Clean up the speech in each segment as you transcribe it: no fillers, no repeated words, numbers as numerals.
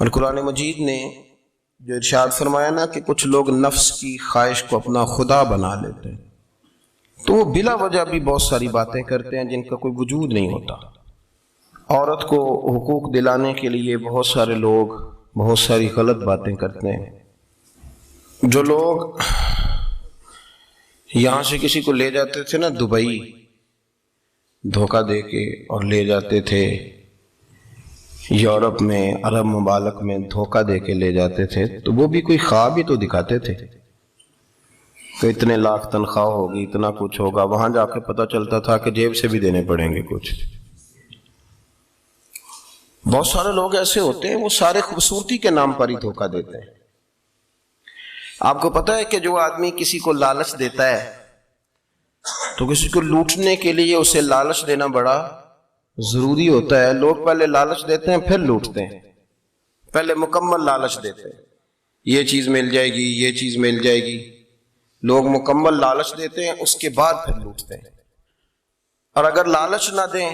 اور قرآن مجید نے جو ارشاد فرمایا نا کہ کچھ لوگ نفس کی خواہش کو اپنا خدا بنا لیتے ہیں، تو وہ بلا وجہ بھی بہت ساری باتیں کرتے ہیں جن کا کوئی وجود نہیں ہوتا۔ عورت کو حقوق دلانے کے لیے بہت سارے لوگ بہت ساری غلط باتیں کرتے ہیں۔ جو لوگ یہاں سے کسی کو لے جاتے تھے نا دبئی، دھوکہ دے کے اور لے جاتے تھے یورپ میں، عرب ممالک میں دھوکہ دے کے لے جاتے تھے، تو وہ بھی کوئی خواب ہی تو دکھاتے تھے کہ اتنے لاکھ تنخواہ ہوگی، اتنا کچھ ہوگا۔ وہاں جا کے پتہ چلتا تھا کہ جیب سے بھی دینے پڑیں گے کچھ۔ بہت سارے لوگ ایسے ہوتے ہیں، وہ سارے خوبصورتی کے نام پر ہی دھوکہ دیتے ہیں۔ آپ کو پتہ ہے کہ جو آدمی کسی کو لالچ دیتا ہے تو کسی کو لوٹنے کے لیے اسے لالچ دینا بڑا ضروری ہوتا ہے۔ لوگ پہلے لالچ دیتے ہیں پھر لوٹتے ہیں، پہلے مکمل لالچ دیتے ہیں، یہ چیز مل جائے گی، یہ چیز مل جائے گی۔ لوگ مکمل لالچ دیتے ہیں، اس کے بعد پھر لوٹتے ہیں۔ اور اگر لالچ نہ دیں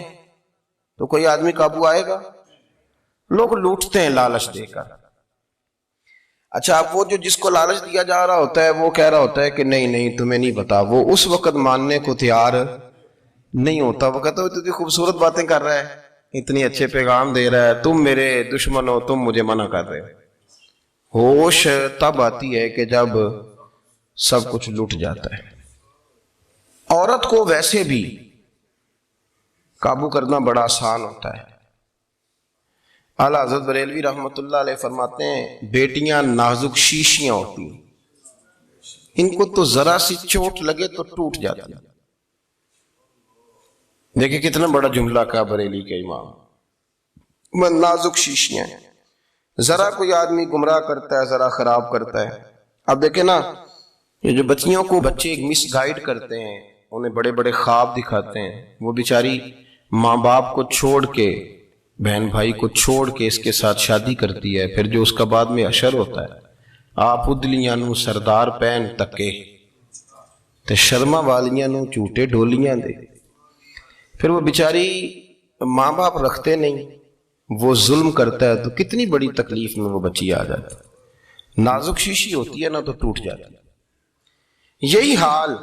تو کوئی آدمی قابو آئے گا؟ لوگ لوٹتے ہیں لالچ دے کر۔ اچھا، اب وہ جو جس کو لالچ دیا جا رہا ہوتا ہے وہ کہہ رہا ہوتا ہے کہ نہیں نہیں تمہیں نہیں پتا، وہ اس وقت ماننے کو تیار نہیں ہوتا۔ وہ کہتا ہے اتنی خوبصورت باتیں کر رہا ہے، اتنی اچھے پیغام دے رہا ہے، تم میرے دشمن ہو، تم مجھے منع کر رہے ہو۔ ہوش تب آتی ہے کہ جب سب کچھ لٹ جاتا ہے۔ عورت کو ویسے بھی قابو کرنا بڑا آسان ہوتا ہے۔ اعلیٰ حضرت بریلوی رحمۃ اللہ علیہ فرماتے ہیں بیٹیاں نازک شیشیاں ہوتی ہیں، ان کو تو ذرا سی چوٹ لگے تو ٹوٹ جاتی ہیں۔ دیکھیں کتنا بڑا جملہ کہا بریلی کے امام، وہ نازک شیشیاں ہیں۔ ذرا کوئی آدمی گمراہ کرتا ہے، ذرا خراب کرتا ہے۔ اب دیکھیں نا، یہ جو بچیوں کو بچے مس گائیڈ کرتے ہیں، انہیں بڑے بڑے خواب دکھاتے ہیں، وہ بیچاری ماں باپ کو چھوڑ کے، بہن بھائی کو چھوڑ کے اس کے ساتھ شادی کرتی ہے، پھر جو اس کا بعد میں اشر ہوتا ہے، آپ ادلیاں نو سردار پہن تکے تے شرما والیاں نو جھوٹے ڈولیاں دے۔ پھر وہ بیچاری ماں باپ رکھتے نہیں، وہ ظلم کرتا ہے، تو کتنی بڑی تکلیف میں وہ بچی آ جاتی ہے۔ نازک شیشی ہوتی ہے نا تو ٹوٹ جاتی ہے۔ یہی حال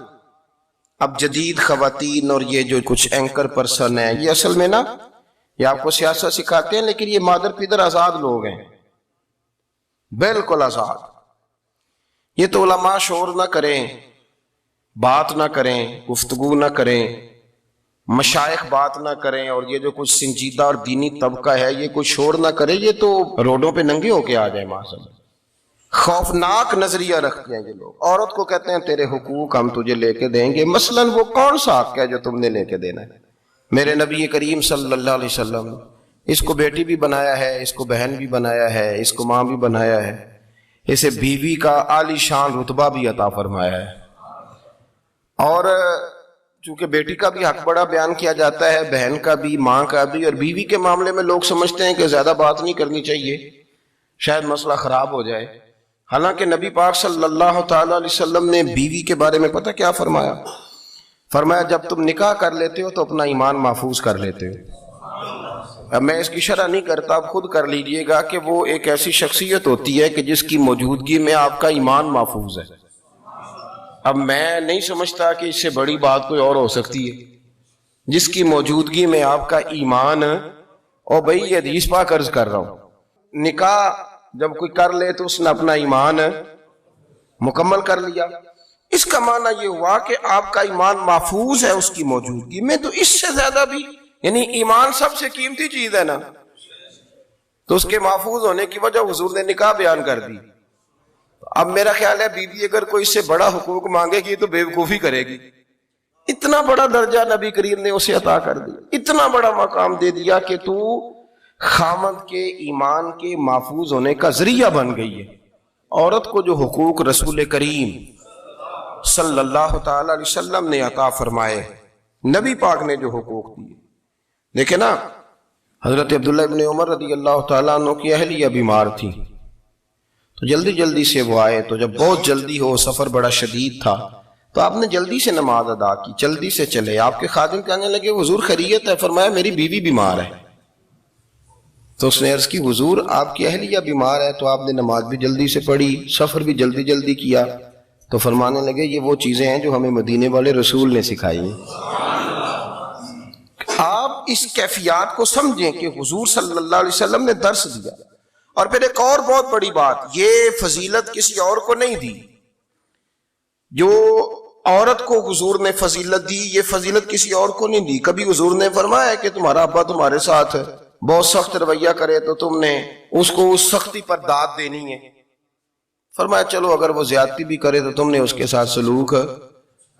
اب جدید خواتین اور یہ جو کچھ اینکر پرسن ہیں، یہ اصل میں نا یہ آپ کو سیاست سکھاتے ہیں، لیکن یہ مادر پیدر آزاد لوگ ہیں، بالکل آزاد۔ یہ تو علماء شور نہ کریں، بات نہ کریں، گفتگو نہ کریں، مشائخ بات نہ کریں، اور یہ جو کچھ سنجیدہ اور دینی طبقہ ہے یہ کوئی شور نہ کرے، یہ تو روڈوں پہ ننگے ہو کے آ جائے۔ معاذ خوفناک نظریہ رکھتے ہیں یہ لوگ۔ عورت کو کہتے ہیں تیرے حقوق ہم تجھے لے کے دیں گے، مثلاً وہ کون سا حق ہے جو تم نے لے کے دینا ہے؟ میرے نبی کریم صلی اللہ علیہ وسلم اس کو بیٹی بھی بنایا ہے، اس کو بہن بھی بنایا ہے، اس کو ماں بھی بنایا ہے، اسے بیوی کا عالی شان رتبہ بھی عطا فرمایا ہے۔ اور چونکہ بیٹی کا بھی حق بڑا بیان کیا جاتا ہے، بہن کا بھی، ماں کا بھی، اور بیوی کے معاملے میں لوگ سمجھتے ہیں کہ زیادہ بات نہیں کرنی چاہیے، شاید مسئلہ خراب ہو جائے۔ حالانکہ نبی پاک صلی اللہ تعالی علیہ وسلم نے بیوی کے بارے میں پتہ کیا فرمایا؟ فرمایا جب تم نکاح کر لیتے ہو تو اپنا ایمان محفوظ کر لیتے ہو۔ اب میں اس کی شرح نہیں کرتا، اب خود کر لیجئے گا کہ وہ ایک ایسی شخصیت ہوتی ہے کہ جس کی موجودگی میں آپ کا ایمان محفوظ ہے۔ اب میں نہیں سمجھتا کہ اس سے بڑی بات کوئی اور ہو سکتی ہے، جس کی موجودگی میں آپ کا ایمان، اور بھئی یہ حدیث پاک عرض کر رہا ہوں، نکاح جب کوئی کر لے تو اس نے اپنا ایمان مکمل کر لیا۔ اس کا معنی یہ ہوا کہ آپ کا ایمان محفوظ ہے اس کی موجودگی میں، تو اس سے زیادہ بھی، یعنی ایمان سب سے قیمتی چیز ہے نا، تو اس کے محفوظ ہونے کی وجہ حضور نے نکاح بیان کر دی۔ اب میرا خیال ہے بیوی اگر کوئی اس سے بڑا حقوق مانگے گی تو بے وقوفی کرے گی۔ اتنا بڑا درجہ نبی کریم نے اسے عطا کر دیا، اتنا بڑا مقام دے دیا کہ تو خامد کے ایمان کے محفوظ ہونے کا ذریعہ بن گئی ہے۔ عورت کو جو حقوق رسول کریم صلی اللہ تعالی علیہ وسلم نے عطا فرمائے، نبی پاک نے جو حقوق دیے، دیکھیں نا، حضرت عبداللہ ابن عمر رضی اللہ تعالیٰ عنہ کی اہلیہ بیمار تھی، تو جلدی جلدی سے وہ آئے، تو جب بہت جلدی ہو، سفر بڑا شدید تھا، تو آپ نے جلدی سے نماز ادا کی، جلدی سے چلے۔ آپ کے خادم کہنے لگے حضور خیریت ہے؟ فرمایا میری بیوی بیمار ہے۔ تو اس نے عرض کی حضور آپ کی اہلیہ بیمار ہے تو آپ نے نماز بھی جلدی سے پڑھی، سفر بھی جلدی جلدی کیا، تو فرمانے لگے یہ وہ چیزیں ہیں جو ہمیں مدینے والے رسول نے سکھائی ہیں۔ آپ اس کیفیات کو سمجھیں کہ حضور صلی اللہ علیہ وسلم نے درس دیا۔ اور پھر ایک اور بہت بڑی بات، یہ فضیلت کسی اور کو نہیں دی، جو عورت کو حضور نے فضیلت دی یہ فضیلت کسی اور کو نہیں دی۔ کبھی حضور نے فرمایا کہ تمہارا ابا تمہارے ساتھ بہت سخت رویہ کرے تو تم نے اس کو اس سختی پر داد دینی ہے؟ فرمایا چلو اگر وہ زیادتی بھی کرے تو تم نے اس کے ساتھ سلوک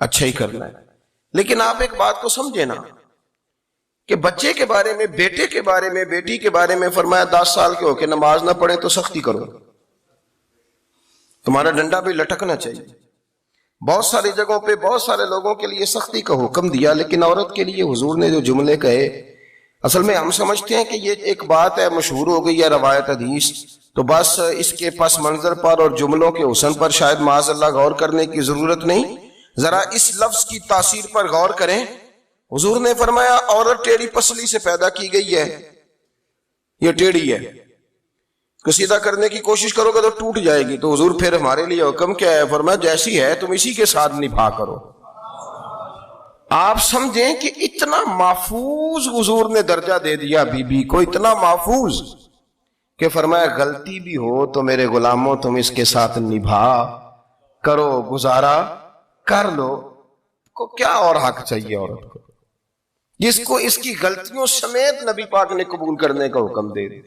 اچھا ہی کرنا ہے۔ لیکن آپ ایک بات کو سمجھے نا کہ بچے کے بارے میں، بیٹے کے بارے میں، بیٹی کے بارے میں فرمایا 10 سال کے ہو کے نماز نہ پڑھے تو سختی کرو، تمہارا ڈنڈا بھی لٹکنا چاہیے۔ بہت ساری جگہوں پہ بہت سارے لوگوں کے لیے سختی کا حکم دیا، لیکن عورت کے لیے حضور نے جو جملے کہے، اصل میں ہم سمجھتے ہیں کہ یہ ایک بات ہے مشہور ہو گئی ہے روایت حدیث، تو بس اس کے پس منظر پر اور جملوں کے حسن پر شاید معاذ اللہ غور کرنے کی ضرورت نہیں۔ ذرا اس لفظ کی تاثیر پر غور کریں۔ حضور نے فرمایا عورت ٹیڑھی پسلی سے پیدا کی گئی ہے، یہ ٹیڑھی ہے، کو سیدھا کرنے کی کوشش کرو گے تو ٹوٹ جائے گی۔ تو حضور پھر ہمارے لیے حکم کیا ہے؟ فرمایا جیسی ہے تم اسی کے ساتھ نبھا کرو۔ آپ سمجھیں کہ اتنا محفوظ حضور نے درجہ دے دیا بی بی کو، اتنا محفوظ کہ فرمایا غلطی بھی ہو تو میرے غلاموں تم اس کے ساتھ نبھا کرو، گزارا کر لو۔ کو کیا اور حق چاہیے عورت کو، جس کو اس کی غلطیوں سمیت نبی پاک نے قبول کرنے کا حکم دے دی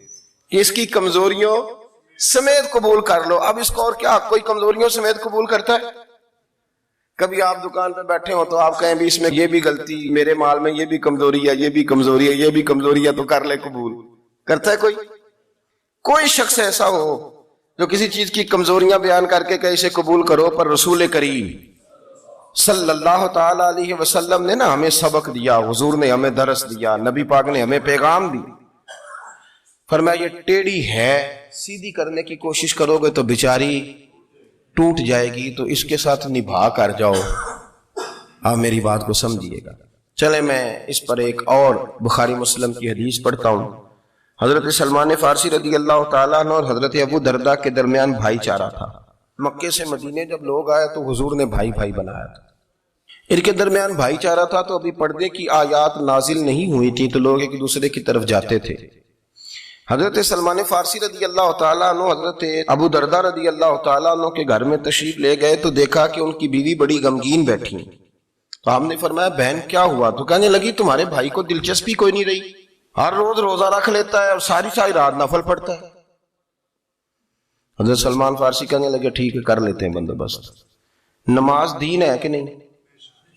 کہ اس کی کمزوریوں سمیت قبول کر لو۔ اب اس کو اور کیا، کوئی کمزوریوں سمیت قبول کرتا ہے؟ کبھی آپ دکان پہ بیٹھے ہو تو آپ کہیں بھی اس میں یہ بھی غلطی، میرے مال میں یہ بھی کمزوری ہے، یہ بھی کمزوری ہے، یہ بھی کمزوری ہے، تو کر لے قبول۔ کرتا ہے کوئی شخص ایسا ہو جو کسی چیز کی کمزوریاں بیان کر کے کہ اسے قبول کرو؟ پر رسول کریم صلی اللہ تعالی علیہ وسلم نے نا ہمیں سبق دیا، حضور نے ہمیں درس دیا، نبی پاک نے ہمیں پیغام دی۔ فرمایا یہ ٹیڑھی ہے، سیدھی کرنے کی کوشش کرو گے تو بیچاری ٹوٹ جائے گی، تو اس کے ساتھ نبھا کر جاؤ۔ آپ میری بات کو سمجھیے گا۔ چلے میں اس پر ایک اور بخاری مسلم کی حدیث پڑھتا ہوں۔ حضرت سلمان فارسی رضی اللہ تعالیٰ عنہ اور حضرت ابو درداء کے درمیان بھائی چارہ تھا۔ مکے سے مدینے جب لوگ آئے تو حضور نے بھائی بھائی بنایا تھا، ان کے درمیان بھائی چارہ تھا، تو ابھی پردے کی آیات نازل نہیں ہوئی تھی، تو لوگ ایک دوسرے کی طرف جاتے تھے۔ حضرت سلمان فارسی رضی اللہ تعالیٰ عنہ حضرت ابو درداء رضی اللہ تعالیٰ عنہ کے گھر میں تشریف لے گئے تو دیکھا کہ ان کی بیوی بڑی غمگین بیٹھی، تو آپ نے فرمایا بہن کیا ہوا؟ تو کہنے لگی تمہارے بھائی کو دلچسپی کوئی نہیں رہی، ہر روز روزہ رکھ لیتا ہے اور ساری رات نفل پڑھتا ہے۔ حضرت سلمان فارسی کہنے لگے ٹھیک ہے کر لیتے ہیں بندوبست۔ نماز دین ہے کہ نہیں؟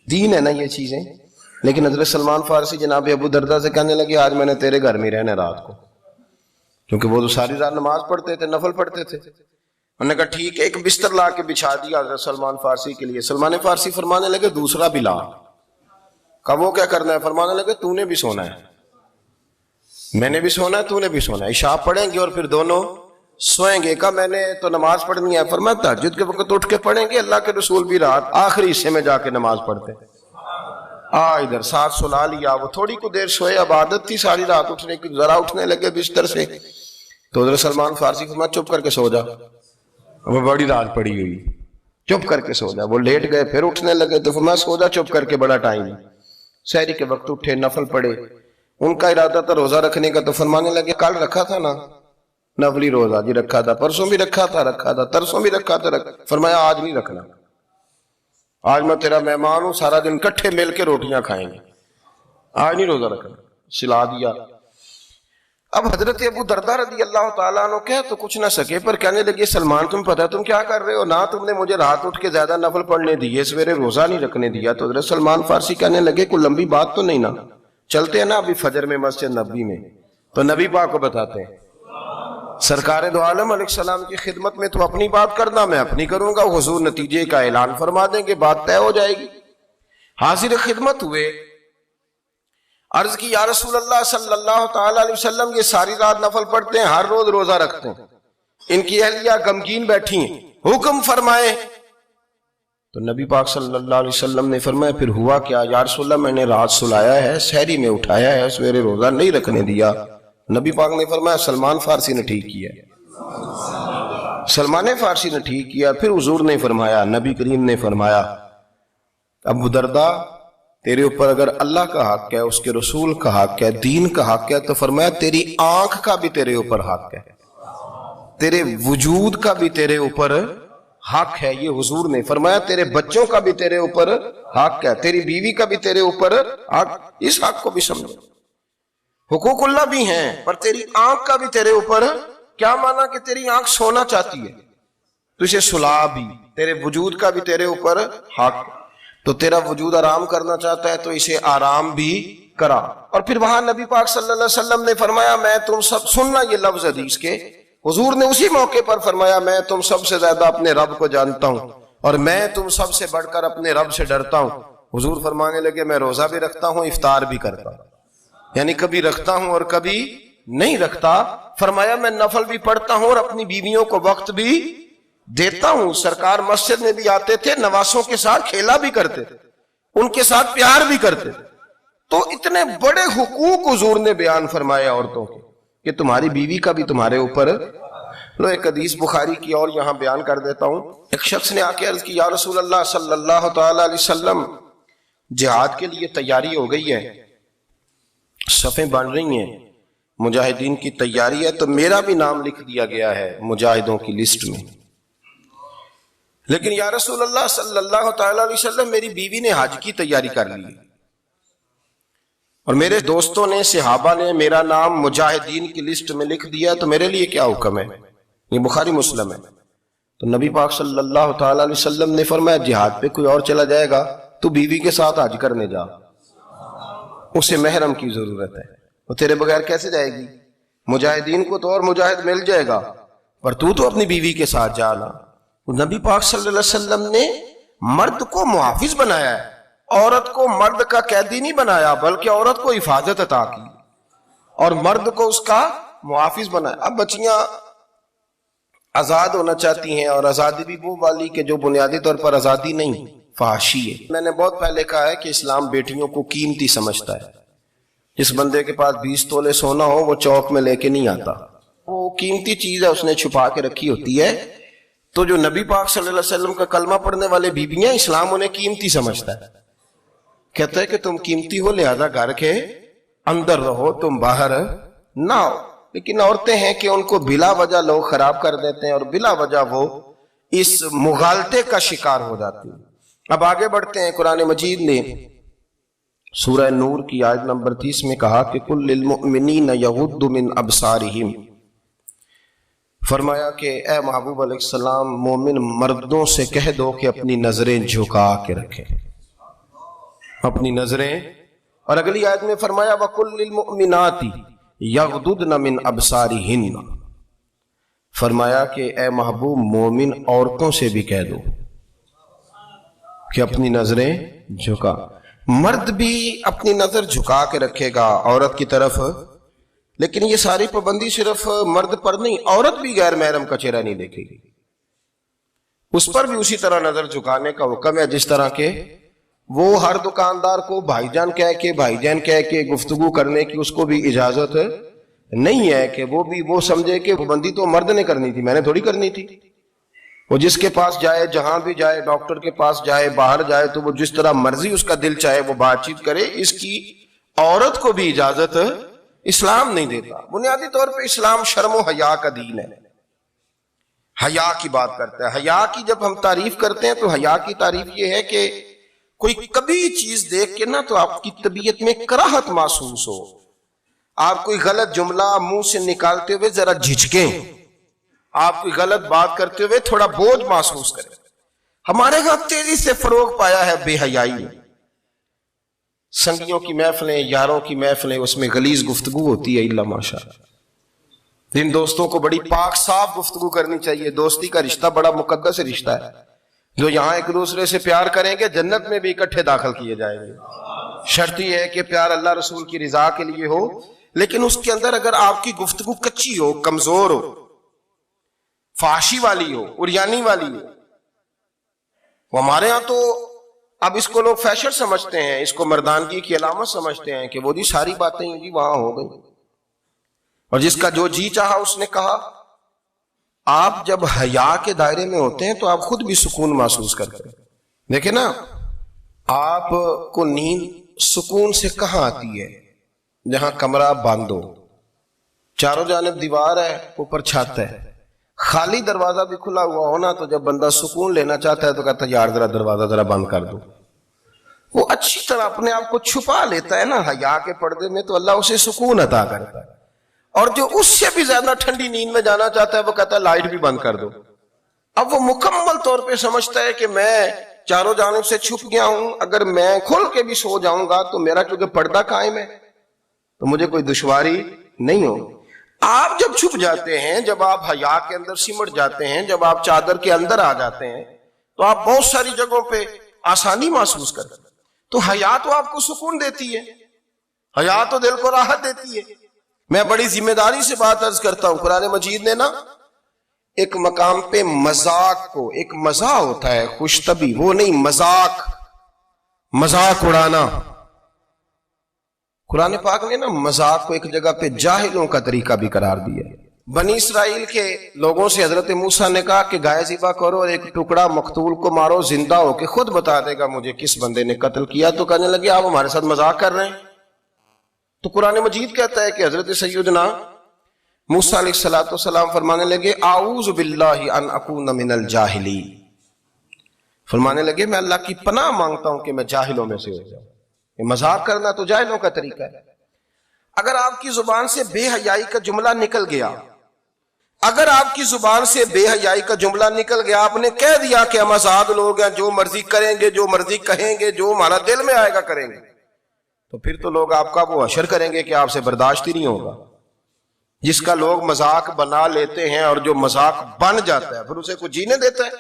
دین ہے نا یہ چیزیں۔ لیکن حضرت سلمان فارسی جناب ابو درداء سے کہنے لگے آج میں نے تیرے گھر میں رہنا رات کو، کیونکہ وہ تو ساری رات نماز پڑھتے تھے، نفل پڑھتے تھے۔ انہوں نے کہا ٹھیک ہے، ایک بستر لا کے بچھا دیا حضرت سلمان فارسی کے لیے۔ سلمان فارسی فرمانے لگے دوسرا بھی لا۔ کہا وہ کیا کرنا ہے؟ فرمانے لگے تو نے بھی سونا ہے، میں نے بھی سونا ہے، تو نے بھی سونا ہے، عشاء پڑھیں گے اور پھر دونوں سوئیں گے۔ کہا میں نے تو نماز پڑھنی ہے۔ فرمایا تہجد کے وقت اٹھ کے پڑھیں گے، اللہ کے رسول بھی رات آخری حصے میں جا کے نماز پڑھتے۔ ادھر ساتھ سلا لیا، وہ تھوڑی کو دیر سوئے، اب عادت تھی ساری رات اٹھنے کی، ذرا اٹھنے لگے بستر سے تو حضرت سلمان فارسی فرمایا چپ کر کے سو جا، وہ بڑی رات پڑی ہوئی، چپ کر کے سو جا۔ وہ لیٹ گئے، پھر اٹھنے لگے تو فرمایا سو جا چپ کر کے، بڑا ٹائم۔ سحری کے وقت اٹھے، نفل پڑھے، ان کا ارادہ تھا روزہ رکھنے کا، تو فرمانے لگے کل رکھا تھا نا نفلی روزہ؟ جی رکھا تھا، پرسوں بھی رکھا تھا، ترسوں بھی رکھا تھا۔ فرمایا آج نہیں رکھنا، آج میں تیرا مہمان ہوں، سارا دن کٹھے مل کے روٹیاں کھائیں گے، آج نہیں روزہ رکھنا، سلا دیا۔ اب حضرت ابو درداء رضی اللہ تعالیٰ عنہ کہہ تو کچھ نہ سکے، پر کہنے لگے سلمان تم پتہ تم کیا کر رہے ہو، نہ تم نے مجھے رات اٹھ کے زیادہ نفل پڑھنے دیے، سویرے روزہ نہیں رکھنے دیا۔ تو حضرت سلمان فارسی کہنے لگے کوئی لمبی بات تو نہیں نا، چلتے ہیں نا ابھی فجر میں مسجد نبوی میں، تو نبی پاک کو بتاتے ہیں۔ سرکار دو عالم علیہ السلام کی خدمت میں تو اپنی بات کرنا، میں اپنی کروں گا، حضور نتیجے کا اعلان فرما دیں گے، بات طے ہو جائے گی۔ حاضر خدمت ہوئے، عرض کی یا رسول اللہ صلی اللہ تعالی علیہ وسلم یہ ساری رات نفل پڑھتے ہیں، ہر روز روزہ رکھتے ہیں، ان کی اہلیہ غمگین بیٹھی ہیں، حکم فرمائے۔ تو نبی پاک صلی اللہ علیہ وسلم نے فرمایا پھر ہوا کیا؟ یا رسول اللہ میں نے رات سلایا ہے، سحری میں اٹھایا ہے، سویرے روزہ نہیں رکھنے دیا۔ نبی پاک نے فرمایا سلمان فارسی نے ٹھیک کیا، سلمان فارسی نے ٹھیک کیا۔ پھر حضور نے فرمایا، نبی کریم نے فرمایا ابو درداء تیرے اوپر اگر اللہ کا حق ہے، اس کے رسول کا حق ہے، دین کا حق ہے، تو فرمایا تیری آنکھ کا بھی تیرے اوپر حق ہے، تیرے وجود کا بھی تیرے اوپر حق ہے۔ یہ حضور نے فرمایا تیرے بچوں کا بھی تیرے اوپر حق ہے، تیری بیوی کا بھی تیرے اوپر حق۔ اس حق کو بھی سمجھو، حقوق اللہ بھی ہیں، پر تیری آنکھ کا بھی تیرے اوپر کیا مانا کہ تیری آنکھ سونا چاہتی ہے تو اسے سلا بھی، تیرے وجود کا بھی تیرے اوپر حق، تو تیرا وجود آرام کرنا چاہتا ہے تو اسے آرام بھی کرا۔ اور پھر وہاں نبی پاک صلی اللہ علیہ وسلم نے فرمایا میں تم سب، سننا یہ لفظ حدیث کے، حضور نے اسی موقع پر فرمایا میں تم سب سے زیادہ اپنے رب کو جانتا ہوں اور میں تم سب سے بڑھ کر اپنے رب سے ڈرتا ہوں۔ حضور فرمانے لگے میں روزہ بھی رکھتا ہوں، افطار بھی کرتا ہوں، یعنی کبھی رکھتا ہوں اور کبھی نہیں رکھتا۔ فرمایا میں نفل بھی پڑھتا ہوں اور اپنی بیویوں کو وقت بھی دیتا ہوں۔ سرکار مسجد میں بھی آتے تھے، نواسوں کے ساتھ کھیلا بھی کرتے تھے، ان کے ساتھ پیار بھی کرتے تھے۔ تو اتنے بڑے حقوق حضور نے بیان فرمائے عورتوں کے کہ تمہاری بیوی کا بھی تمہارے اوپر۔ لو ایک حدیث بخاری کی اور یہاں بیان کر دیتا ہوں۔ ایک شخص نے آ کے عرض کی یا رسول اللہ صلی اللہ تعالی علیہ وسلم جہاد کے لیے تیاری ہو گئی ہے، صفیں بن رہی ہیں، مجاہدین کی تیاری ہے، تو میرا بھی نام لکھ دیا گیا ہے مجاہدوں کی لسٹ میں، لیکن یا رسول اللہ صلی اللہ تعالی علیہ وسلم میری بیوی نے حج کی تیاری کر لی اور میرے دوستوں نے، صحابہ نے میرا نام مجاہدین کی لسٹ میں لکھ دیا، تو میرے لیے کیا حکم ہے؟ یہ بخاری مسلم ہے۔ تو نبی پاک صلی اللہ تعالی علیہ وسلم نے فرمایا جہاد پہ کوئی اور چلا جائے گا تو بیوی کے ساتھ حج کرنے جا، اسے محرم کی ضرورت ہے، وہ تیرے بغیر کیسے جائے گی؟ مجاہدین کو تو اور مجاہد مل جائے گا، پر تو اپنی بیوی کے ساتھ جانا۔ نبی پاک صلی اللہ علیہ وسلم نے مرد کو محافظ بنایا ہے، عورت کو مرد کا قیدی نہیں بنایا، بلکہ عورت کو حفاظت عطا کی اور مرد کو اس کا محافظ بنایا۔ اب بچیاں آزاد ہونا چاہتی ہیں، اور آزادی بھی وہ والی کہ جو بنیادی طور پر آزادی نہیں، فحاشی ہے۔ میں نے بہت پہلے کہا ہے کہ اسلام بیٹیوں کو قیمتی سمجھتا ہے۔ جس بندے کے پاس 20 تولے سونا ہو وہ چوک میں لے کے نہیں آتا، وہ قیمتی چیز ہے، اس نے چھپا کے رکھی ہوتی ہے۔ تو جو نبی پاک صلی اللہ علیہ وسلم کا کلمہ پڑھنے والے بیویاں، اسلام انہیں قیمتی سمجھتا ہے، کہتا ہے کہ تم قیمتی ہو لہذا گھر کے اندر رہو، تم باہر نہ ہو۔ لیکن عورتیں ہیں کہ ان کو بلا وجہ لوگ خراب کر دیتے ہیں اور بلا وجہ وہ اس مغالطے کا شکار ہو جاتی ہیں۔ اب آگے بڑھتے ہیں۔ قرآن مجید نے سورہ نور کی آیت نمبر 30 میں کہا کہ کل للمؤمنین یغضوا من ابصارہم، فرمایا کہ اے محبوب علیہ السلام مومن مردوں سے کہہ دو کہ اپنی نظریں جھکا کے رکھیں، اپنی نظریں۔ اور اگلی آیت میں فرمایا وَقُلْ لِلْمُؤْمِنَاتِ یغضضن من ابصارہن، فرمایا کہ اے محبوب مومن عورتوں سے بھی کہہ دو کہ اپنی نظریں جھکا۔ مرد بھی اپنی نظر جھکا کے رکھے گا عورت کی طرف، لیکن یہ ساری پابندی صرف مرد پر نہیں، عورت بھی غیر محرم کا چہرہ نہیں دیکھے گی، اس پر بھی اسی طرح نظر جھکانے کا حکم ہے، جس طرح کہ وہ ہر دکاندار کو بھائی جان کہہ کے گفتگو کرنے کی اس کو بھی اجازت نہیں ہے کہ وہ بھی وہ سمجھے کہ پابندی تو مرد نے کرنی تھی، میں نے تھوڑی کرنی تھی۔ وہ جس کے پاس جائے، جہاں بھی جائے، ڈاکٹر کے پاس جائے، باہر جائے، تو وہ جس طرح مرضی اس کا دل چاہے وہ بات چیت کرے، اس کی عورت کو بھی اجازت اسلام نہیں دیتا۔ بنیادی طور پہ اسلام شرم و حیا کا دین ہے، حیا کی بات کرتا ہے۔ حیا کی جب ہم تعریف کرتے ہیں تو حیا کی تعریف یہ ہے کہ کوئی کبھی چیز دیکھ کے نہ تو آپ کی طبیعت میں کراہت محسوس ہو، آپ کوئی غلط جملہ منہ سے نکالتے ہوئے ذرا جھجکیں، آپ کوئی غلط بات کرتے ہوئے تھوڑا بوجھ محسوس کریں۔ ہمارے ہاں تیزی سے فروغ پایا ہے بے حیائی میں، سنگیوں کی محفلیں، یاروں کی محفلیں، اس میں غلیظ گفتگو ہوتی ہے، الا ماشاء اللہ۔ ان دوستوں کو بڑی پاک صاف گفتگو کرنی چاہیے۔ دوستی کا رشتہ بڑا مقدس رشتہ ہے، جو یہاں ایک دوسرے سے پیار کریں گے جنت میں بھی اکٹھے داخل کیے جائیں گے۔ شرط یہ ہے کہ پیار اللہ رسول کی رضا کے لیے ہو، لیکن اس کے اندر اگر آپ کی گفتگو کچی ہو، کمزور ہو، فحاشی والی ہو، عریانی والی ہو، وہ ہمارے ہاں تو اب اس کو لوگ فیشن سمجھتے ہیں، اس کو مردانگی کی علامت سمجھتے ہیں کہ وہ جی ساری باتیں جی وہاں ہو گئی۔ اور جس کا جو جی چاہا اس نے کہا۔ آپ جب حیا کے دائرے میں ہوتے ہیں تو آپ خود بھی سکون محسوس کرتے ہیں۔ دیکھیں نا، آپ کو نیند سکون سے کہاں آتی ہے؟ جہاں کمرہ بند ہو، چاروں جانب دیوار ہے، اوپر چھت ہے، خالی دروازہ بھی کھلا ہوا ہونا تو جب بندہ سکون لینا چاہتا ہے تو کہتا ہے یار ذرا دروازہ ذرا بند کر دو۔ وہ اچھی طرح اپنے آپ کو چھپا لیتا ہے نا حیا کے پردے میں، تو اللہ اسے سکون عطا کرتا ہے۔ اور جو اس سے بھی زیادہ ٹھنڈی نیند میں جانا چاہتا ہے وہ کہتا ہے لائٹ بھی بند کر دو۔ اب وہ مکمل طور پہ سمجھتا ہے کہ میں چاروں جانب سے چھپ گیا ہوں، اگر میں کھل کے بھی سو جاؤں گا تو میرا کیونکہ پردہ قائم ہے تو مجھے کوئی دشواری نہیں ہو۔ آپ جب چھپ جاتے ہیں، جب آپ حیا کے اندر سمٹ جاتے ہیں، جب آپ چادر کے اندر آ جاتے ہیں تو آپ بہت ساری جگہوں پہ آسانی محسوس کرتے ہیں۔ تو حیا تو آپ کو سکون دیتی ہے، حیا تو دل کو راحت دیتی ہے۔ میں بڑی ذمہ داری سے بات عرض کرتا ہوں، قرآن مجید نے نا ایک مقام پہ مذاق کو، ایک مزاح ہوتا ہے خوش طبی، وہ نہیں، مذاق اڑانا، قرآن پاک نے نا مذاق کو ایک جگہ پہ جاہلوں کا طریقہ بھی قرار دیا۔ بنی اسرائیل کے لوگوں سے حضرت موسیٰ نے کہا کہ گائے ذبح کرو اور ایک ٹکڑا مقتول کو مارو، زندہ ہو کے خود بتا دے گا مجھے کس بندے نے قتل کیا۔ تو کہنے لگے آپ ہمارے ساتھ مذاق کر رہے ہیں۔ تو قرآن مجید کہتا ہے کہ حضرت سیدنا موسیٰ علیہ السلام فرمانے لگے اعوذ باللہ ان اکون من الجاہلین، فرمانے لگے میں اللہ کی پناہ مانگتا ہوں کہ میں جاہلوں میں سے ہو جاؤں۔ یہ مذاق کرنا تو جاہلوں کا طریقہ ہے۔ اگر آپ کی زبان سے بے حیائی کا جملہ نکل گیا، اگر آپ کی زبان سے بے حیائی کا جملہ نکل گیا، آپ نے کہہ دیا کہ ہم آزاد لوگ ہیں، جو مرضی کریں گے، جو مرضی کہیں گے، جو ہمارا دل میں آئے گا کریں گے، تو پھر تو لوگ آپ کا وہ حشر کریں گے کہ آپ سے برداشت ہی نہیں ہوگا۔ جس کا لوگ مذاق بنا لیتے ہیں اور جو مذاق بن جاتا ہے پھر اسے کوئی جینے دیتا ہے۔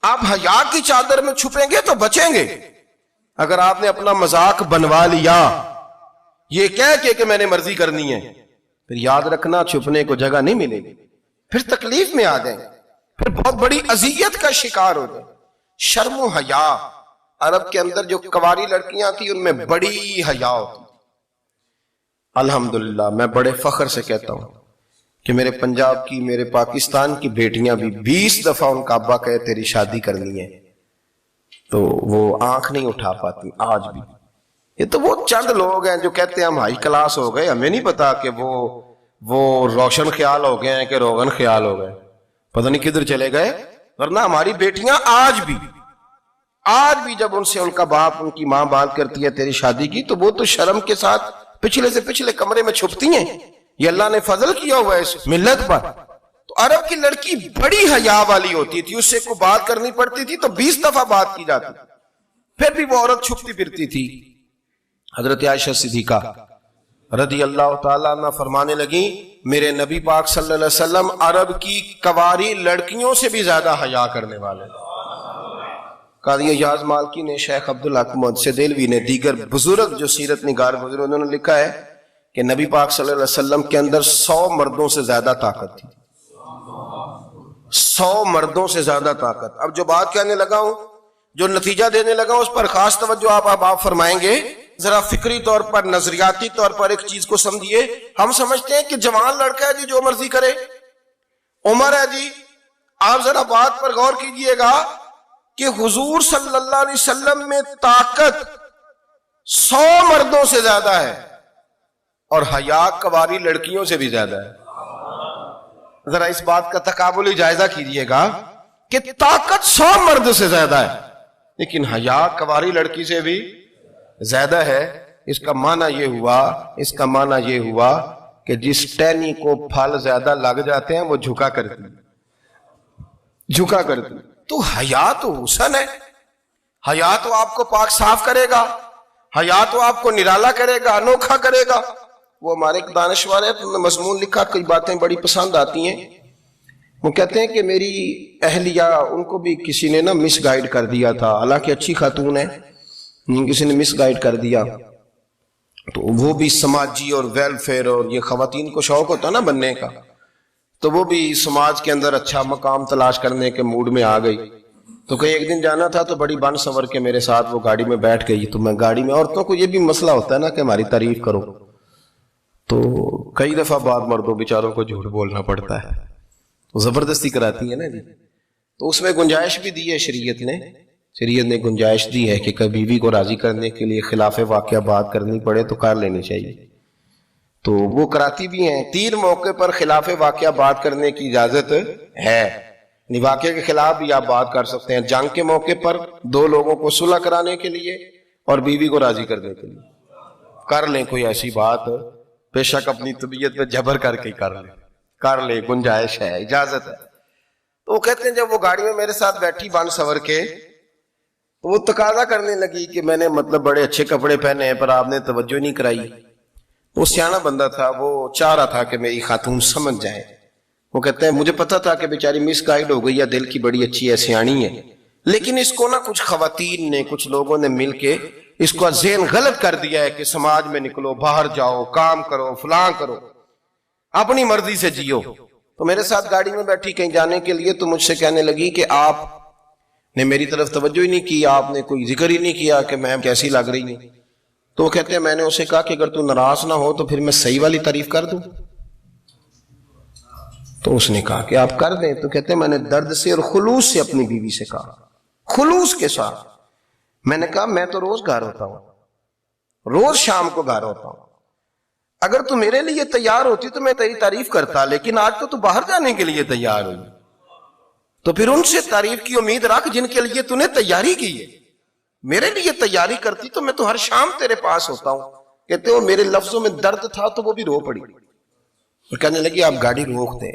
آپ حیا کی چادر میں چھپیں گے تو بچیں گے۔ اگر آپ نے اپنا مذاق بنوا لیا یہ کہہ کے کہ میں نے مرضی کرنی ہے، پھر یاد رکھنا چھپنے کو جگہ نہیں ملے گی، پھر تکلیف میں آ جائیں، پھر بہت بڑی اذیت کا شکار ہو جائیں۔ شرم و حیا، عرب کے اندر جو کنواری لڑکیاں تھیں ان میں بڑی حیا ہوتی۔ الحمدللہ میں بڑے فخر سے کہتا ہوں کہ میرے پنجاب کی، میرے پاکستان کی بیٹیاں بھی 20 دفعہ ان کا ابا کہے تیری شادی کرنی ہے تو وہ آنکھ نہیں اٹھا پاتی آج بھی۔ یہ تو وہ چند لوگ ہیں جو کہتے ہیں ہم ہائی کلاس ہو گئے، ہمیں نہیں پتا کہ وہ روشن خیال ہو گئے ہیں کہ روغن خیال ہو گئے، پتہ نہیں کدھر چلے گئے۔ ورنہ ہماری بیٹیاں آج بھی جب ان سے ان کا باپ، ان کی ماں بات کرتی ہے تیری شادی کی، تو وہ تو شرم کے ساتھ پچھلے سے پچھلے کمرے میں چھپتی ہیں۔ یہ اللہ نے فضل کیا ہوا ہے اس ملت پر۔ تو عرب کی لڑکی بڑی حیا والی ہوتی تھی، اس سے کوئی بات کرنی پڑتی تھی تو 20 دفعہ بات کی جاتی، پھر بھی وہ عورت چھپتی پھرتی تھی۔ حضرت عائشہ صدیقہ رضی اللہ تعالیٰ عنہ فرمانے لگیں میرے نبی پاک صلی اللہ علیہ وسلم عرب کی کنواری لڑکیوں سے بھی زیادہ حیا کرنے والے۔ قاضی ایاز مالکی نے، شیخ عبدالحق محدث دہلوی نے، دیگر بزرگ جو سیرت نگار گزرے انہوں نے لکھا ہے کہ نبی پاک صلی اللہ علیہ وسلم کے اندر 100 مردوں سے زیادہ طاقت تھی، 100 مردوں سے زیادہ طاقت۔ اب جو بات کہنے لگا ہوں، جو نتیجہ دینے لگا ہوں، اس پر خاص توجہ آپ فرمائیں گے۔ ذرا فکری طور پر، نظریاتی طور پر ایک چیز کو سمجھیے۔ ہم سمجھتے ہیں کہ جوان لڑکا ہے جی جو مرضی کرے، عمر ہے جی۔ آپ ذرا بات پر غور کیجئے گا کہ حضور صلی اللہ علیہ وسلم میں طاقت 100 مردوں سے زیادہ ہے اور حیا کنواری لڑکیوں سے بھی زیادہ ہے۔ ذرا اس بات کا تقابلی جائزہ کیجئے گا کہ طاقت 100 مرد سے زیادہ ہے لیکن حیا کنواری لڑکی سے بھی زیادہ ہے۔ اس کا معنی یہ ہوا کہ جس ٹہنی کو پھل زیادہ لگ جاتے ہیں وہ جھکا کرتی۔ تو حیا تو حسن ہے، حیا تو آپ کو پاک صاف کرے گا، حیا تو آپ کو نرالا کرے گا، انوکھا کرے گا۔ وہ ہمارے ایک دانشور ہے، تو مضمون لکھا، کئی باتیں بڑی پسند آتی ہیں۔ وہ کہتے ہیں کہ میری اہلیہ، ان کو بھی کسی نے نا مس گائیڈ کر دیا تھا، حالانکہ اچھی خاتون ہے، کسی نے مس گائیڈ کر دیا، تو وہ بھی سماجی اور ویلفیئر اور یہ خواتین کو شوق ہوتا نا بننے کا، تو وہ بھی سماج کے اندر اچھا مقام تلاش کرنے کے موڈ میں آ گئی۔ تو کہیں ایک دن جانا تھا تو بڑی بن سنور کے میرے ساتھ وہ گاڑی میں بیٹھ گئی۔ تو میں گاڑی میں، عورتوں کو یہ بھی مسئلہ ہوتا ہے نا کہ ہماری تعریف کرو، تو کئی دفعہ بعض مردوں بیچاروں کو جھوٹ بولنا پڑتا ہے، تو زبردستی کراتی ہے نا جی، تو اس میں گنجائش بھی دی ہے شریعت نے گنجائش دی ہے کہ کبھی بیوی کو راضی کرنے کے لیے خلاف واقعہ بات کرنی پڑے تو کر لینی چاہیے، تو وہ کراتی بھی ہیں۔ 3 موقع پر خلاف واقعہ بات کرنے کی اجازت ہے، واقعے کے خلاف بھی آپ بات کر سکتے ہیں، جنگ کے موقع پر 2 لوگوں کو صلح کرانے کے لیے اور بیوی کو راضی کرنے کے لیے کر لیں کوئی ایسی بات، بے شک اپنی طبیعت پہ جبر کر کے کر لیں، گنجائش ہے، اجازت ہے۔ تو وہ کہتے ہیں جب وہ گاڑی میں میرے ساتھ بیٹھی بن سور کے، تو وہ تقاضا کرنے لگی کہ میں نے مطلب بڑے اچھے کپڑے پہنے ہیں پر آپ نے توجہ نہیں کرائی۔ وہ سیاںا بندہ تھا، وہ چاہ رہا تھا کہ میری خاتون سمجھ جائے۔ وہ کہتے ہیں مجھے پتا تھا کہ بیچاری مس گائیڈ ہو گئی ہے، دل کی بڑی اچھی ہے، سیاਣੀ ہے، لیکن اس کو نا کچھ خواتین نے، کچھ لوگوں نے مل کے اس کو ذہن غلط کر دیا ہے کہ سماج میں نکلو، باہر جاؤ، کام کرو، فلاں کرو، اپنی مرضی سے جیو۔ تو میرے ساتھ گاڑی میں بیٹھی کہیں جانے کے لیے، تو مجھ سے کہنے لگی کہ آپ نے میری طرف توجہ ہی نہیں کی، آپ نے کوئی ذکر ہی نہیں کیا کہ میں کیسی لگ رہی ہوں۔ تو وہ کہتے ہیں میں نے اسے کہا کہ اگر تو ناراض نہ ہو تو پھر میں صحیح والی تعریف کر دوں۔ تو اس نے کہا کہ آپ کر دیں۔ تو کہتے ہیں میں نے درد سے اور خلوص سے اپنی بیوی سے کہا، خلوص کے ساتھ، میں نے کہا میں تو روز گھر ہوتا ہوں، روز شام کو گھر ہوتا ہوں، اگر تو میرے لیے تیار ہوتی تو میں تیری تعریف کرتا، لیکن آج تو باہر جانے کے لیے تیار ہوئی، تو پھر ان سے تعریف کی امید رکھ جن کے لیے تو نے تیاری کی ہے۔ میرے لیے تیاری کرتی تو میں تو ہر شام تیرے پاس ہوتا ہوں۔ کہتے ہو میرے لفظوں میں درد تھا تو وہ بھی رو پڑی، اور کہنے لگی آپ گاڑی روک دیں،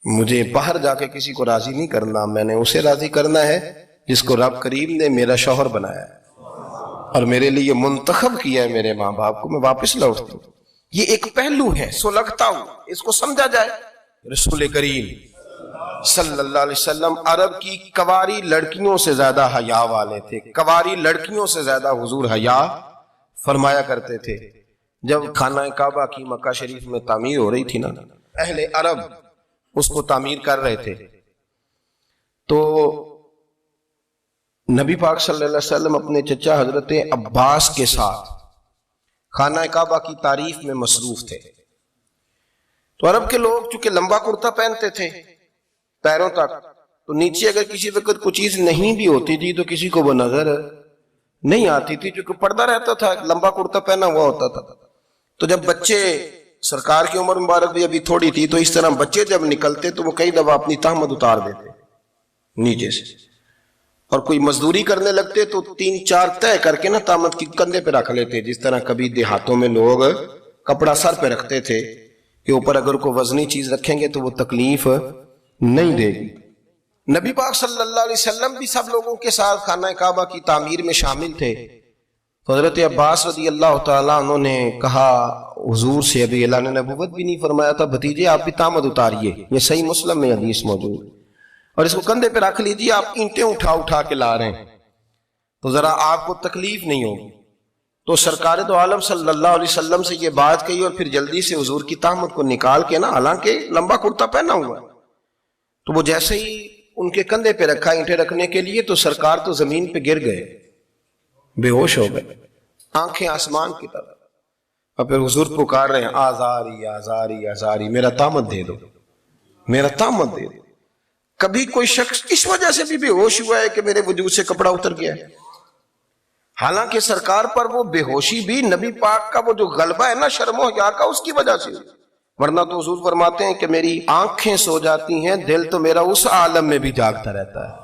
مجھے باہر جا کے کسی کو راضی نہیں کرنا، میں نے اسے راضی کرنا ہے جس کو رب کریم نے میرا شوہر بنایا ہے اور میرے لیے منتخب کیا ہے، میرے ماں باپ کو، میں واپس لوٹتی ہوں۔ یہ ایک پہلو ہے، سو لگتا ہوں اس کو سمجھا جائے۔ رسول کریم صلی اللہ علیہ وسلم عرب کی کواری لڑکیوں سے زیادہ حیا والے تھے، کواری لڑکیوں سے زیادہ حضور حیا فرمایا کرتے تھے۔ جب خانہ کعبہ کی مکہ شریف میں تعمیر ہو رہی تھی نا، اہل عرب اس کو تعمیر کر رہے تھے، تو نبی پاک صلی اللہ علیہ وسلم اپنے چچا حضرت عباس کے ساتھ خانہ کعبہ کی تعریف میں مصروف تھے۔ تو عرب کے لوگ چونکہ لمبا کرتا پہنتے تھے پیروں تک، تو نیچے اگر کسی وقت کوئی چیز نہیں بھی ہوتی تھی تو کسی کو وہ نظر نہیں آتی تھی، چونکہ پردہ رہتا تھا، لمبا کرتا پہنا ہوا ہوتا تھا۔ تو جب بچے، سرکار کی عمر مبارک بھی ابھی تھوڑی تھی، تو اس طرح بچے جب نکلتے تو وہ کئی دفعہ اپنی تہمت اتار دیتے نیچے سے، اور کوئی مزدوری کرنے لگتے تو 3-4 طے کر کے نا تہمت کی کندھے پہ رکھ لیتے، جس طرح کبھی دیہاتوں میں لوگ کپڑا سر پہ رکھتے تھے کہ اوپر اگر کوئی وزنی چیز رکھیں گے تو وہ تکلیف نہیں دے گی۔ نبی پاک صلی اللہ علیہ وسلم بھی سب لوگوں کے ساتھ خانہ کعبہ کی تعمیر میں شامل تھے۔ تو حضرت عباس رضی اللہ تعالیٰ انہوں نے کہا حضور سے، ابھی اعلان نبوت بھی نہیں فرمایا تھا، بھتیجے آپ بھی تہمت اتاریے، یہ صحیح مسلم میں حدیث موجود، اور اس کو کندھے پہ رکھ لیجیے، آپ اینٹیں اٹھا کے لا رہے ہیں تو ذرا آپ کو تکلیف نہیں ہوگی۔ تو سرکار دو عالم صلی اللہ علیہ وسلم سے یہ بات کہی، اور پھر جلدی سے حضور کی تہمت کو نکال کے نا، حالانکہ لمبا کرتا پہنا ہوا ہے، تو وہ جیسے ہی ان کے کندھے پہ رکھا اینٹیں رکھنے کے لیے، تو سرکار تو زمین پہ گر گئے، بے ہوش ہو گئے، آنکھیں آسمان کی طرف، اور پھر حضور پکار رہے ہیں آزاری آزاری آزاری، میرا تہمت دے دو، میرا تہمت دے دو۔ کبھی کوئی شخص اس وجہ سے بھی بے ہوش ہوا ہے کہ میرے وجود سے کپڑا اتر گیا ہے؟ حالانکہ سرکار پر وہ بے ہوشی بھی نبی پاک کا وہ جو غلبہ ہے نا شرم و حیا کا، اس کی وجہ سے، ورنہ تو حضور فرماتے ہیں کہ میری آنکھیں سو جاتی ہیں، دل تو میرا اس عالم میں بھی جاگتا رہتا ہے۔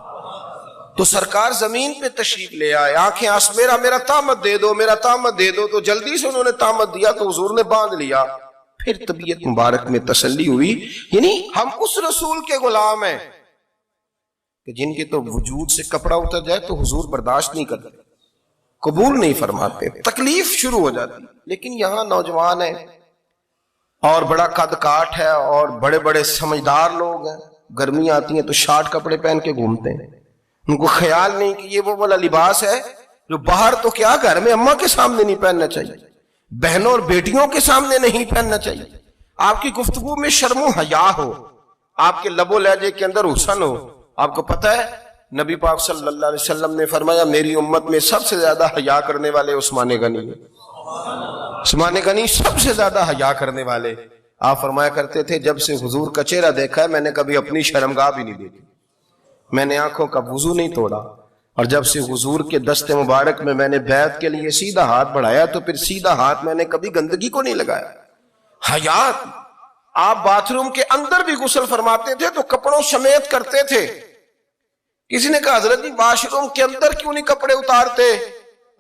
تو سرکار زمین پہ تشریف لے آئے، آنکھیں میرا تہمت دے دو، میرا تہمت دے دو، تو جلدی سے انہوں نے تہمت دیا تو حضور نے باندھ لیا۔ پھر طبیعت مبارک میں تسلی ہوئی، یعنی ہم اس رسول کے غلام ہیں کہ جن کے تو وجود سے کپڑا اتر جائے تو حضور برداشت نہیں کرتے، قبول نہیں فرماتے، تکلیف شروع ہو جاتی۔ لیکن یہاں نوجوان ہیں اور بڑا قد کاٹ ہے اور بڑے بڑے سمجھدار لوگ ہیں، گرمی آتی ہیں تو شارٹ کپڑے پہن کے گھومتے ہیں، ان کو خیال نہیں کہ یہ وہ والا لباس ہے جو باہر تو کیا گھر میں اماں کے سامنے نہیں پہننا چاہیے، بہنوں اور بیٹیوں کے سامنے نہیں پہننا چاہیے۔ آپ کی گفتگو میں شرم و حیا ہو، آپ کے لب و لہجے کے اندر حسن ہو۔ آپ کو پتہ ہے نبی پاک صلی اللہ علیہ وسلم نے فرمایا میری امت میں سب سے زیادہ حیا کرنے والے عثمان غنی ہیں۔ زمانے کا نہیں، سب سے زیادہ حیا کرنے والے. آپ فرمایا کرتے تھے جب سے حضور کا چہرہ دیکھا ہے میں نے کبھی اپنی شرمگاہ بھی نہیں دیکھی، میں نے آنکھوں کا وضو نہیں توڑا، اور جب سے حضور کے دست مبارک میں نے بیعت کے لیے سیدھا ہاتھ بڑھایا تو پھر سیدھا ہاتھ میں نے کبھی گندگی کو نہیں لگایا. حیات. آپ باتھ روم کے اندر بھی غسل فرماتے تھے تو کپڑوں سمیت کرتے تھے. کسی نے کہا حضرت جی واش روم کے اندر کیوں نہیں کپڑے اتارتے؟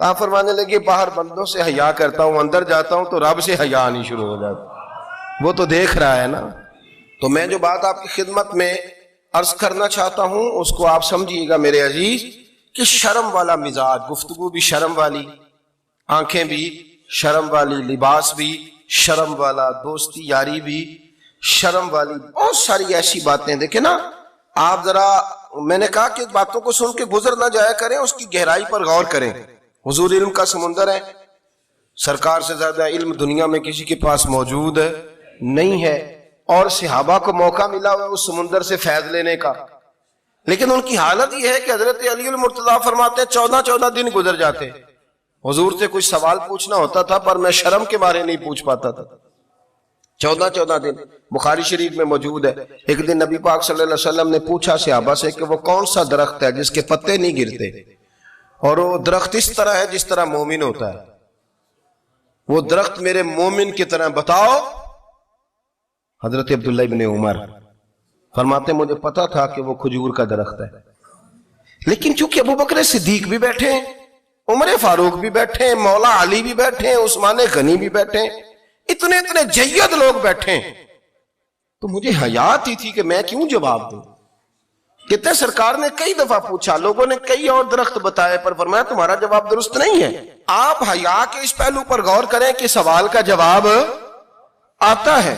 آپ فرمانے لگے باہر بندوں سے حیا کرتا ہوں، اندر جاتا ہوں تو رب سے حیا آنی شروع ہو جاتی، وہ تو دیکھ رہا ہے نا. تو میں جو بات آپ کی خدمت میں عرض کرنا چاہتا ہوں اس کو آپ سمجھیے گا میرے عزیز، کہ شرم والا مزاج، گفتگو بھی شرم والی، آنکھیں بھی شرم والی، لباس بھی شرم والا، دوستی یاری بھی شرم والی، بہت ساری ایسی باتیں. دیکھیں نا آپ ذرا، میں نے کہا کہ باتوں کو سن کے گزر نہ جایا کریں، اس کی گہرائی پر غور کریں. حضور علم کا سمندر ہے، سرکار سے زیادہ علم دنیا میں کسی کے پاس موجود نہیں ہے، اور صحابہ کو موقع ملا ہوا اس سمندر سے فیض لینے کا. لیکن ان کی حالت یہ ہے کہ حضرت علی المرتضیٰ فرماتے ہیں 14 دن گزر جاتے، حضور سے کچھ سوال پوچھنا ہوتا تھا پر میں شرم کے بارے نہیں پوچھ پاتا تھا. 14 دن بخاری شریف میں موجود ہے. ایک دن نبی پاک صلی اللہ علیہ وسلم نے پوچھا صحابہ سے کہ وہ کون سا درخت ہے جس کے پتے نہیں گرتے، اور وہ درخت اس طرح ہے جس طرح مومن ہوتا ہے، وہ درخت میرے مومن کی طرح بتاؤ. حضرت عبداللہ ابن عمر فرماتے مجھے پتا تھا کہ وہ کھجور کا درخت ہے، لیکن چونکہ ابو بکر صدیق بھی بیٹھے ہیں، عمر فاروق بھی بیٹھے ہیں، مولا علی بھی بیٹھے ہیں، عثمان غنی بھی بیٹھے ہیں، اتنے جید لوگ بیٹھے ہیں، تو مجھے حیا آتی تھی کہ میں کیوں جواب دوں. کہتے سرکار نے کئی دفعہ پوچھا، لوگوں نے کئی اور درخت بتائے، پر فرمایا تمہارا جواب درست نہیں ہے. آپ حیا کے اس پہلو پر غور کریں کہ سوال کا جواب آتا ہے،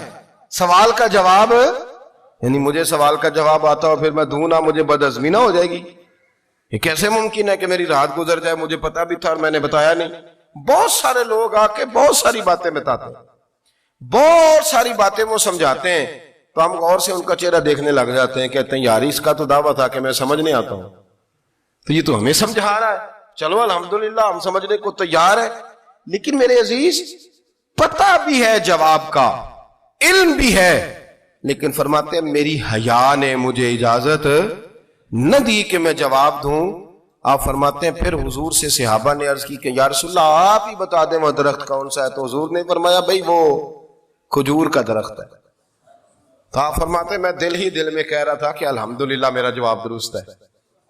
سوال کا جواب، یعنی مجھے سوال کا جواب آتا ہو پھر میں دوں نہ، مجھے بدعزمی نہ ہو جائے گی. یہ کیسے ممکن ہے کہ میری رات گزر جائے مجھے پتا بھی تھا اور میں نے بتایا نہیں. بہت سارے لوگ آ کے بہت ساری باتیں بتاتے ہیں، بہت ساری باتیں وہ سمجھاتے ہیں، تو ہم غور سے ان کا چہرہ دیکھنے لگ جاتے ہیں، کہتے ہیں یار اس کا تو دعویٰ تھا کہ میں سمجھنے آتا ہوں، تو یہ تو ہمیں سمجھا رہا ہے، چلو الحمدللہ ہم سمجھنے کو تیار ہے. لیکن میرے عزیز پتہ بھی ہے جواب کا، علم بھی ہے، لیکن فرماتے ہیں میری حیا نے مجھے اجازت نہ دی کہ میں جواب دوں. آپ فرماتے ہیں پھر حضور سے صحابہ نے عرض کی کہ یا رسول اللہ آپ ہی بتا دیں وہ درخت کون سا ہے. تو حضور نے فرمایا بھئی وہ کھجور کا درخت ہے. تو آپ فرماتے ہیں میں دل ہی دل میں کہہ رہا تھا کہ الحمدللہ میرا جواب درست ہے،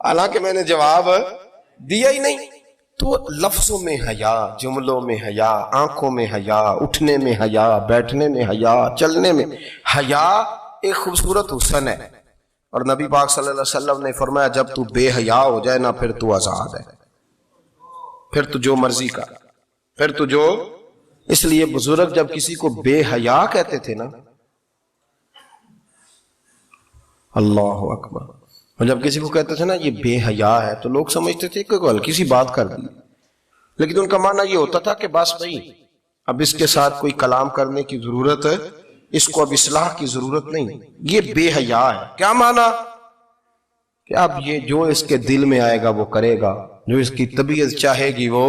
حالانکہ میں نے جواب دیا ہی نہیں. تو لفظوں میں حیا، جملوں میں حیا، آنکھوں میں حیا، اٹھنے میں حیا، بیٹھنے میں حیا، چلنے میں حیا ایک خوبصورت حسن ہے. اور نبی پاک صلی اللہ علیہ وسلم نے فرمایا جب تو بے حیا ہو جائے نا پھر تو آزاد ہے، پھر تو جو مرضی کا، پھر تو جو. اس لیے بزرگ جب کسی کو بے حیا کہتے تھے نا، اللہ اکبر، اور جب کسی کو کہتے تھے نا یہ بے حیا ہے تو لوگ سمجھتے تھے کہ کوئی ہلکی سی بات کر دی، لیکن ان کا معنی یہ ہوتا تھا کہ بس بھائی اب اس کے ساتھ کوئی کلام کرنے کی ضرورت ہے، اس کو اب اصلاح کی ضرورت نہیں، یہ بے حیا ہے. کیا معنی؟ کہ اب یہ جو اس کے دل میں آئے گا وہ کرے گا، جو اس کی طبیعت چاہے گی وہ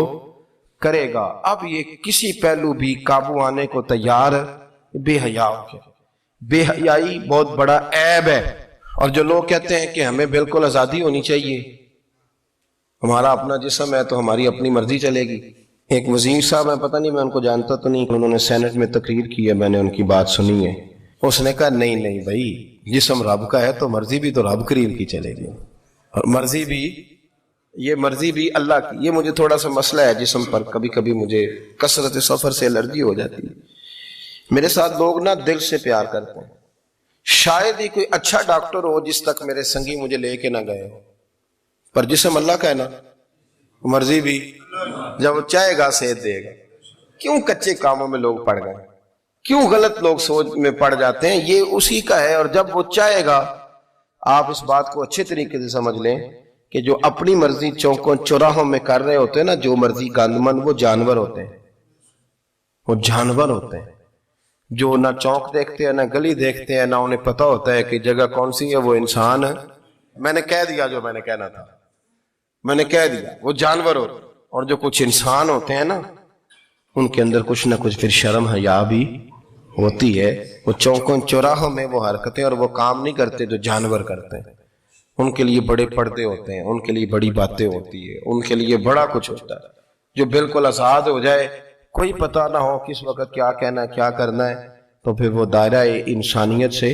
کرے گا، اب یہ کسی پہلو بھی قابو آنے کو تیار بے حیا ہو گیا. بے حیائی بہت بڑا عیب ہے. اور جو لوگ کہتے ہیں کہ ہمیں بالکل آزادی ہونی چاہیے، ہمارا اپنا جسم ہے تو ہماری اپنی مرضی چلے گی. ایک وزیر صاحب ہیں، پتہ نہیں میں ان کو جانتا تو نہیں، انہوں نے سینٹ میں تقریر کی ہے، میں نے ان کی بات سنی ہے. اس نے کہا نہیں بھائی جسم رب کا ہے تو مرضی بھی تو رب کریم کی چلے گی، اور مرضی بھی اللہ کی. یہ مجھے تھوڑا سا مسئلہ ہے جسم پر، کبھی کبھی مجھے کثرت سفر سے الرجی ہو جاتی ہے. میرے ساتھ لوگ نا دل سے پیار کرتے ہیں، شاید ہی کوئی اچھا ڈاکٹر ہو جس تک میرے سنگی مجھے لے کے نہ گئے ہو، پر جسم اللہ کا ہے نا، مرضی بھی جب وہ چاہے گا صحت دے گا. کیوں کچے کاموں میں لوگ پڑ گئے، کیوں غلط لوگ سوچ میں پڑ جاتے ہیں؟ یہ اسی کا ہے. اور جب وہ چاہے گا، آپ اس بات کو اچھے طریقے سے سمجھ لیں کہ جو اپنی مرضی چوکوں چوراہوں میں کر رہے ہوتے ہیں نا، جو مرضی گاندمن، وہ جانور ہوتے ہیں، وہ جانور ہوتے ہیں جو نہ چوک دیکھتے ہیں نہ گلی دیکھتے ہیں، نہ انہیں پتہ ہوتا ہے کہ جگہ کون سی ہے. وہ انسان ہے. میں نے کہہ دیا جو میں نے کہنا تھا، میں نے کہہ دیا، وہ جانور ہوتے ہیں. اور جو کچھ انسان ہوتے ہیں نا ان کے اندر کچھ نہ کچھ پھر شرم حیا بھی ہوتی ہے. وہ چوکوں چوراہوں میں وہ حرکتیں اور وہ کام نہیں کرتے جو جانور کرتے ہیں. ان کے لیے بڑے پردے ہوتے ہیں, ان کے لیے بڑی باتیں ہوتی ہے, ان کے لیے بڑا کچھ ہوتا ہے. جو بالکل آزاد ہو جائے, کوئی پتہ نہ ہو کس وقت کیا کہنا ہے کیا کرنا ہے, تو پھر وہ دائرہ انسانیت سے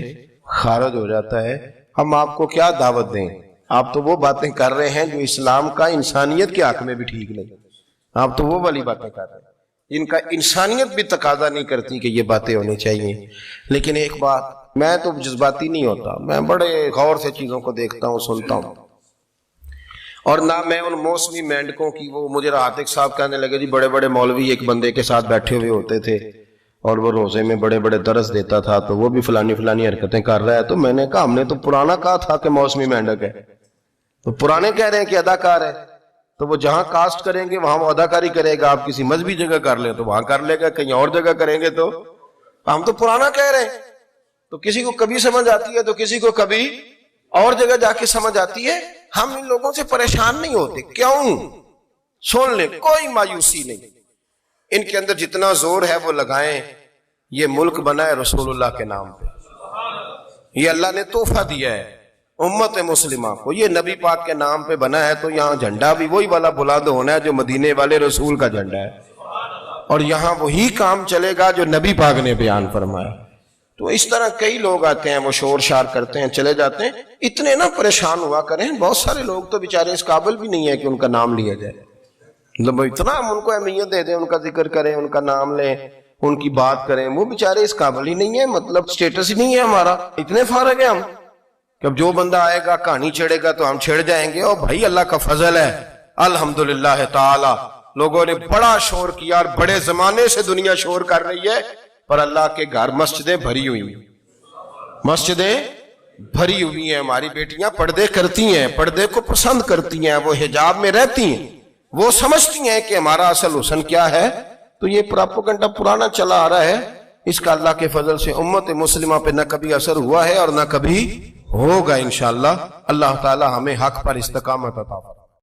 خارج ہو جاتا ہے. ہم آپ کو کیا دعوت دیں؟ آپ تو وہ باتیں کر رہے ہیں جو اسلام کا انسانیت کے حق میں بھی ٹھیک نہیں. آپ تو وہ والی باتیں کر رہے ہیں جن کا انسانیت بھی تقاضا نہیں کرتی کہ یہ باتیں ہونی چاہیے. لیکن ایک بات, میں تو جذباتی نہیں ہوتا, میں بڑے غور سے چیزوں کو دیکھتا ہوں, سنتا ہوں, اور نہ میں ان موسمی مینڈکوں کی. وہ مجھے راحت صاحب کہنے لگے جی بڑے بڑے مولوی ایک بندے کے ساتھ بیٹھے ہوئے ہوتے تھے اور وہ روزے میں بڑے بڑے درس دیتا تھا, تو وہ بھی فلانی حرکتیں کر رہا ہے. تو میں نے کہا ہم نے تو پرانا کہا تھا کہ موسمی مینڈک ہے, تو پرانے کہہ رہے ہیں کہ اداکار ہے. تو وہ جہاں کاسٹ کریں گے وہاں وہ اداکاری کرے گا. آپ کسی مذہبی جگہ کر لیں تو وہاں کر لے گا, کہیں اور جگہ کریں گے تو ہم تو پرانا کہہ رہے ہیں. تو کسی کو کبھی سمجھ آتی ہے تو کسی کو کبھی اور جگہ جا کے سمجھ آتی ہے. ہم ان لوگوں سے پریشان نہیں ہوتے. کیوں؟ سن لیں, کوئی مایوسی نہیں. ان کے اندر جتنا زور ہے وہ لگائیں. یہ ملک بنا ہے رسول اللہ کے نام پہ, یہ اللہ نے تحفہ دیا ہے امت مسلمہ کو. یہ نبی پاک کے نام پہ بنا ہے, تو یہاں جھنڈا بھی وہی والا بلند ہونا ہے جو مدینے والے رسول کا جھنڈا ہے, اور یہاں وہی کام چلے گا جو نبی پاک نے بیان فرمایا. تو اس طرح کئی لوگ آتے ہیں, وہ شور شار کرتے ہیں, چلے جاتے ہیں. اتنے نہ پریشان ہوا کریں. بہت سارے لوگ تو بیچارے اس قابل بھی نہیں ہے کہ ان کا نام لیا جائے. مطلب اتنا ہم ان کو اہمیت دے دیں, ان کا ذکر کریں, ان کا نام لیں, ان کی بات کریں. وہ بیچارے اس قابل ہی نہیں ہے, مطلب سٹیٹس ہی نہیں ہے ہمارا. اتنے فارغ ہیں ہم کہ اب جو بندہ آئے گا کہانی چھیڑے گا تو ہم چھیڑ جائیں گے. اور بھائی اللہ کا فضل ہے الحمدللہ تعالی, لوگوں نے بڑا شور کیا اور بڑے زمانے سے دنیا شور کر رہی ہے, پر اللہ کے گھر مسجدیں بھری ہوئی ہیں, مسجدیں بھری ہوئی ہیں. ہماری بیٹیاں پردے کرتی ہیں, پردے کو پسند کرتی ہیں, وہ حجاب میں رہتی ہیں, وہ سمجھتی ہیں کہ ہمارا اصل حسن کیا ہے. تو یہ پراپوگنڈا پرانا چلا آ رہا ہے. اس کا اللہ کے فضل سے امت مسلمہ پہ نہ کبھی اثر ہوا ہے اور نہ کبھی ہوگا انشاءاللہ. اللہ تعالی ہمیں حق پر استقامت عطا فرمائے.